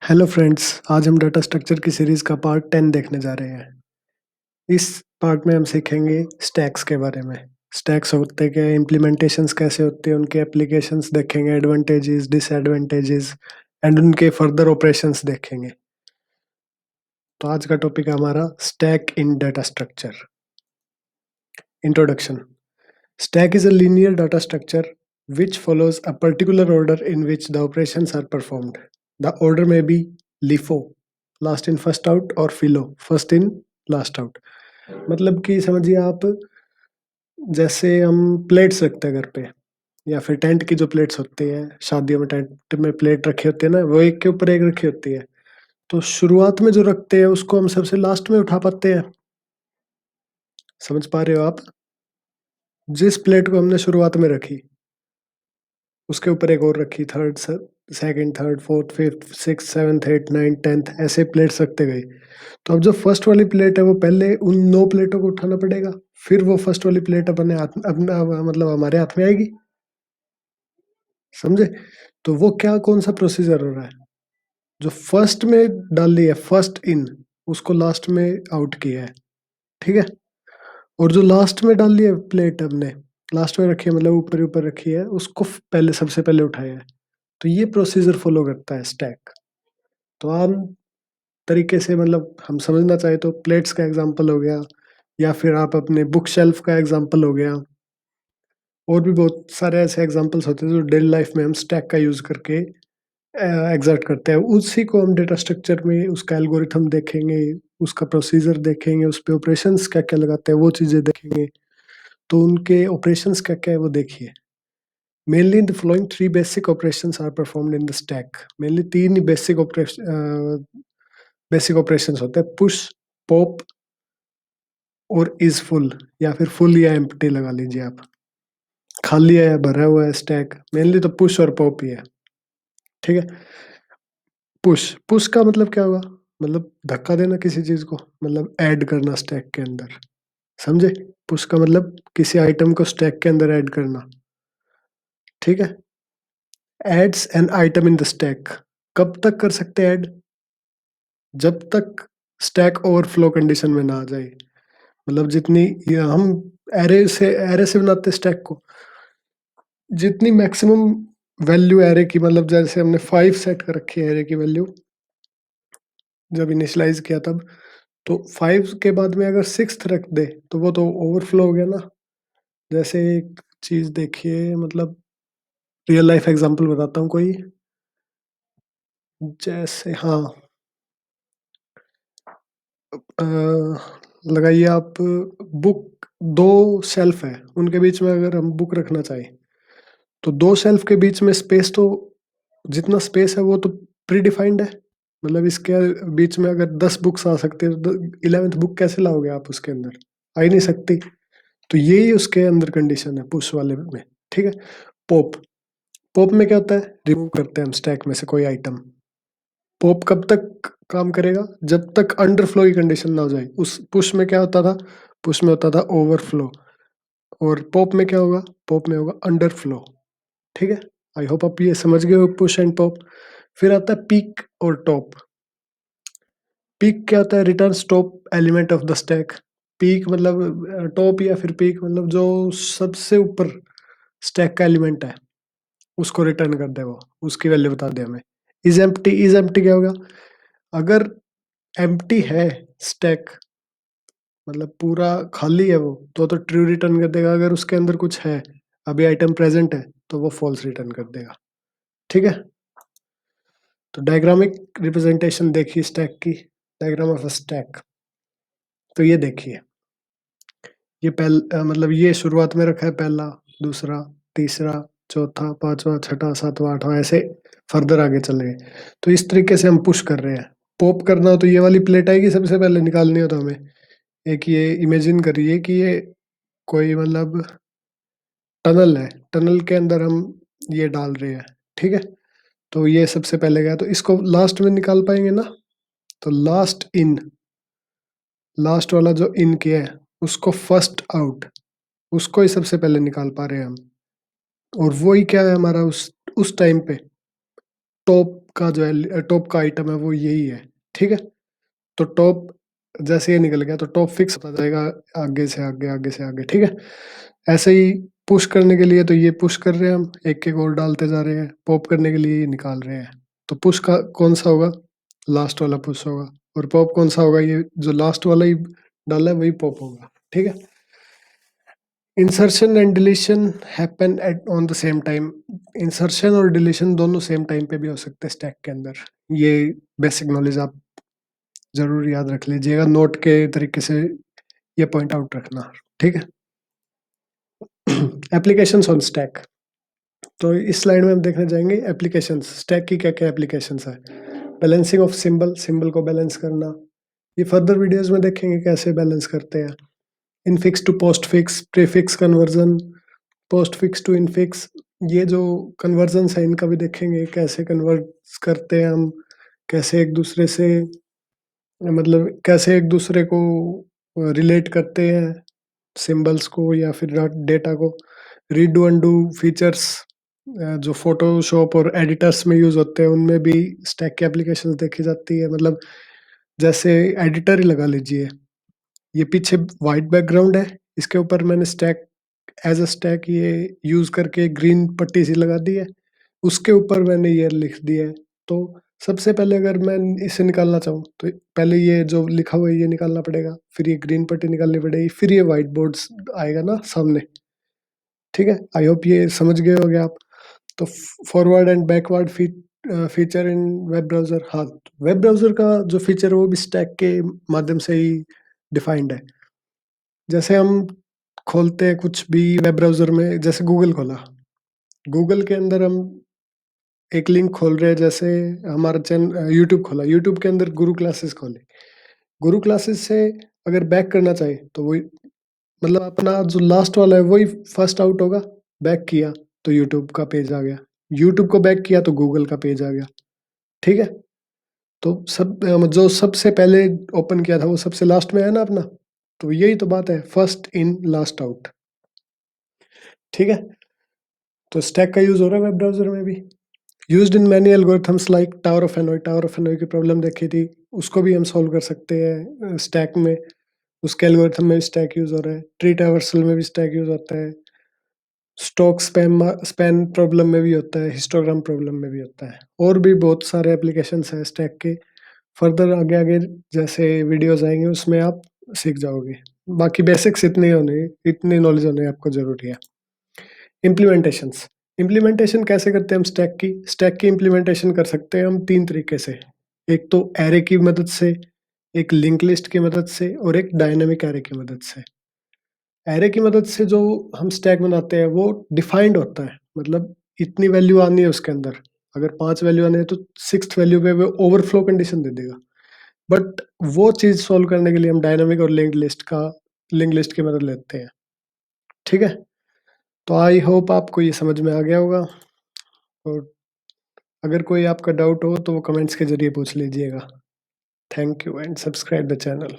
Hello friends, आज हम data structure की सीरीज का पार्ट 10 देखने जा रहे हैं। इस पार्ट में हम सीखेंगे स्टैक्स के बारे में। स्टैक्स होते क्या है, इम्प्लीमेंटेशंस कैसे होते हैं, उनके एप्लीकेशंस देखेंगे, एडवांटेजेस, डिसएडवांटेजेस एंड उनके फर्दर ऑपरेशंस देखेंगे। तो आज का टॉपिक है हमारा stack in data structure. Introduction. Stack is a linear data structure which follows a particular order in which the operations are performed. The order may be LIFO, last in first out, or FILO, first in last out. मतलब कि समझिए आप, जैसे हम plates रखते हैं घर पे, या फिर टेंट की जो प्लेट्स होती है, शादियों में टेंट में प्लेट रखी होती है ना, वो एक के ऊपर एक रखी होती है। तो शुरुआत में जो रखते हैं उसको हम सबसे लास्ट में उठा पाते हैं। समझ पा रहे हो आप? जिस प्लेट को हमने शुरुआत में रखी उसके ऊपर एक और रखी, third, second, third, fourth, fifth, six, seventh, eight, nine, tenth, ऐसे प्लेट्स रखते गए। तो अब जो फर्स्ट वाली प्लेट है वो पहले उन 9 प्लेटों को उठाना पड़ेगा, फिर वो फर्स्ट वाली प्लेट अपने हाथ, अपना मतलब हमारे हाथ में आएगी। समझे? तो वो क्या, कौन सा प्रोसीजर हो रहा है? जो फर्स्ट में डाल ली है, फर्स्ट इन, उसको लास्ट में आउट किया है। ठीक है? और जो लास्ट में डाल लिया प्लेट हमने, लास्ट में रखी है, मतलब ऊपर ऊपर रखी है, उसको पहले, सबसे पहले उठाया है। तो ये प्रोसीजर फॉलो करता है स्टैक। तो आम तरीके से, मतलब हम समझना चाहे तो प्लेट्स का एग्जांपल हो गया, या फिर आप अपने बुक शेल्फ का एग्जांपल हो गया। और भी बहुत सारे ऐसे एग्जांपल्स होते हैं जो डेली लाइफ में हम स्टैक का यूज करके एग्जर्ट करते हैं। उसी को हम डेटा स्ट्रक्चर में उसका एल्गोरिथम देखेंगे, उसका प्रोसीजर देखेंगे, उस पे ऑपरेशंस क्या क्या लगाते हैं वो चीजें देखेंगे। तो उनके ऑपरेशंस क्या क्या है वो देखिए। Mainly the following three basic operations are performed in the stack. Mainly तीन ही बेसिक ऑपरेशंस होते हैं: पुश, पॉप और इज फुल, या फिर फुल या एम्प्टी लगा लीजिए आप। खाली है या भरा हुआ है स्टैक, मेनली तो पुश और पॉप ही है। ठीक है? पुश, पुश का मतलब क्या होगा? मतलब धक्का देना किसी चीज को, मतलब ऐड करना स्टैक के अंदर। समझे? पुश का मतलब किसी आइटम को स्टैक के अंदर ऐड करना। ठीक है? Adds an item in the stack. कब तक कर सकते हैं ऐड? जब तक स्टैक ओवरफ्लो कंडीशन में ना आ जाए। मतलब जितनी, ये हम एरे से बनाते स्टैक को, जितनी मैक्सिमम वैल्यू एरे की, मतलब जैसे हमने 5 सेट कर रखी है एरे की वैल्यू जब इनिशियलाइज किया तब, तो 5 के बाद में अगर 6th रख दे तो वो तो ओवरफ्लो हो गया ना। जैसे एक चीज देखिए, मतलब रियल लाइफ एग्जांपल बताता हूँ कोई। जैसे हाँ, अ, लगाइए आप, बुक, दो शेल्फ है, उनके बीच में अगर हम बुक रखना चाहें, तो दो शेल्फ के बीच में स्पेस तो, जितना स्पेस है वो तो प्री डिफाइंड है। मतलब इसके बीच में अगर 10 बुक्स आ सकते हैं तो 11th बुक कैसे लाओगे आप उसके अंदर? आ ही नहीं सकती। तो यही उसके अंदर कंडीशन है पुश वाले में। ठीक है? पॉप, पॉप में क्या होता है? रिमूव करते हैं हम स्टैक में से कोई आइटम। पॉप कब तक काम करेगा? जब तक अंडरफ्लो की कंडीशन ना हो जाए। उस पुश में क्या होता था? पुश में होता था ओवरफ्लो। और पॉप में क्या होगा? पॉप में होगा अंडरफ्लो। ठीक है? आई होप आप ये समझ गए हो पुश एंड पॉप। फिर आता है पीक और टॉप। पीक क्या होता है? Return top element of the stack. Peak मतलब टॉप, या फिर पीक मतलब जो सबसे ऊपर स्टैक का एलिमेंट है उसको रिटर्न कर दे, वो उसकी वैल्यू बता दे हमें। इज एम्प्टी, इज एम्प्टी क्या होगा? अगर एम्प्टी है स्टैक, मतलब पूरा खाली है वो, तो ट्रू रिटर्न कर देगा। अगर उसके अंदर कुछ है, अभी आइटम प्रेजेंट है, तो वो फॉल्स रिटर्न कर देगा। ठीक है? तो डायग्रामिक रिप्रेजेंटेशन देखिए स्टैक की, डायग्राम ऑफ अ स्टैक। तो ये देखिए, ये मतलब ये शुरुआत में रखा है पहला, दूसरा, तीसरा, चौथा, पांचवा, छठा, सातवां, आठवां, ऐसे फर्दर आगे चल रहे हैं। तो इस तरीके से हम पुश कर रहे हैं। पॉप करना हो तो ये वाली प्लेट आएगी, सबसे पहले निकालनी हो तो हमें एक, ये इमेजिन करिए कि ये कोई मतलब टनल है, टनल के अंदर हम ये डाल रहे हैं। ठीक है? तो ये सबसे पहले गया, तो इसको लास्ट में निकाल पाएंगे ना? तो लास्ट इन, लास्ट वाला जो इन किया है उसको फर्स्ट आउट, उसको ही सबसे पहले निकाल पा रहे हैं हम। और वो ही क्या है हमारा उस टाइम पे? टॉप का जो है, टॉप का आइटम है वो यही है, ठीक है। तो टॉप जैसे ये निकल गया तो टॉप फिक्स होता जाएगा आगे से आगे, आगे से आगे, ठीक है। ऐसे ही पुश करने के लिए तो ये पुश कर रहे हैं हम, एक एक और डालते जा रहे हैं, पॉप करने के लिए ये निकाल रहे हैं। तो पुश का कौन सा होगा? लास्ट वाला पुश होगा। और पॉप कौन सा होगा? ये जो लास्ट वाला ही डाला है वही पॉप होगा, ठीक है। Insertion and deletion happen at on the same time. Insertion और डिलीशन दोनों सेम टाइम पे भी हो सकते हैं स्टैक के अंदर। ये बेसिक नॉलेज आप जरूर याद रख लीजिएगा, नोट के तरीके से ये पॉइंट आउट रखना, ठीक है। Applications on stack. तो इस स्लाइड में हम देखने जाएंगे एप्लीकेशंस, स्टैक की क्या क्या एप्लीकेशंस है। बैलेंसिंग ऑफ सिंबल, सिंबल को बैलेंस करना, ये फर्दर वीडियोस में देखेंगे कैसे बैलेंस करते हैं। Infix to postfix, prefix conversion, postfix to infix, ये जो कन्वर्जन है इनका भी देखेंगे कैसे कन्वर्ट करते हैं हम, कैसे एक दूसरे से, मतलब कैसे एक दूसरे को रिलेट करते हैं सिंबल्स को या फिर डेटा को। रीडू अनडू फीचर्स जो फोटोशॉप और एडिटर्स में यूज होते हैं उनमें भी स्टैक की एप्लीकेशंस देखी जाती है। मतलब जैसे एडिटर ही लगा लीजिए, ये पीछे वाइट बैकग्राउंड है, इसके ऊपर मैंने स्टैक एज अ स्टैक ये यूज करके ग्रीन पट्टी सी लगा दी है, उसके ऊपर मैंने ये लिख दिया है। तो सबसे पहले अगर मैं इसे निकालना चाहूँ तो पहले ये जो लिखा हुआ है ये निकालना पड़ेगा, फिर ये ग्रीन पट्टी निकालनी पड़ेगी, फिर ये व्हाइट बोर्ड आएगा ना सामने, ठीक है। आई होप ये समझ गए होंगे आप। तो forward and backward feature in web browser, हाँ, वेब ब्राउजर का जो फीचर है वो भी स्टैक के माध्यम से ही डिफाइंड है। जैसे हम खोलते हैं कुछ भी वेब ब्राउजर में, जैसे गूगल खोला, गूगल के अंदर हम एक लिंक खोल रहे हैं, जैसे हमारा चैनल यूट्यूब खोला, यूट्यूब के अंदर गुरु क्लासेस खोले, गुरु क्लासेस से अगर बैक करना चाहे तो वही, मतलब अपना जो लास्ट वाला है वही फर्स्ट आउट होगा। बैक किया तो यूट्यूब का पेज आ गया, यूट्यूब को बैक किया तो गूगल का पेज आ गया, ठीक है। तो सब जो सबसे पहले ओपन किया था वो सबसे लास्ट में है ना अपना, तो यही तो बात है, फर्स्ट इन लास्ट आउट, ठीक है। तो स्टैक का यूज हो रहा है वेब ब्राउजर में भी। Used in many algorithms like tower of Hanoi, tower of Hanoi की प्रॉब्लम देखी थी, उसको भी हम सॉल्व कर सकते हैं स्टैक में। उसके एल्गोरिथम में भी स्टैक यूज हो रहा है, ट्री ट्रैवर्सल में भी स्टैक यूज होता है, स्टॉक स्पैम स्पैन प्रॉब्लम में भी होता है, हिस्टोग्राम प्रॉब्लम में भी होता है, और भी बहुत सारे एप्लीकेशंस हैं स्टैक के। फर्दर आगे आगे जैसे वीडियोस आएंगे उसमें आप सीख जाओगे। बाकी बेसिक्स इतने होने, इतनी नॉलेज होने आपको जरूरी है। इम्प्लीमेंटेशंस, इम्प्लीमेंटेशन कैसे करते हैं हम स्टैक की? स्टैक की इम्प्लीमेंटेशन कर सकते हैं हम तीन तरीके से, एक तो एरे की मदद से, एक लिंक लिस्ट की मदद से, और एक डायनेमिक एरे की मदद से। एरे की मदद से जो हम स्टैक बनाते हैं वो डिफाइंड होता है, मतलब इतनी वैल्यू आनी है उसके अंदर, अगर 5 वैल्यू आनी है तो 6th वैल्यू पे वो ओवरफ्लो कंडीशन दे देगा। बट वो चीज सोल्व करने के लिए हम डायनामिक और लिंक लिस्ट की मदद लेते हैं, ठीक है। तो आई होप आपको ये समझ में आ गया होगा, और अगर कोई आपका डाउट हो तो वो कमेंट्स के जरिए पूछ लीजिएगा। Thank you and subscribe the channel.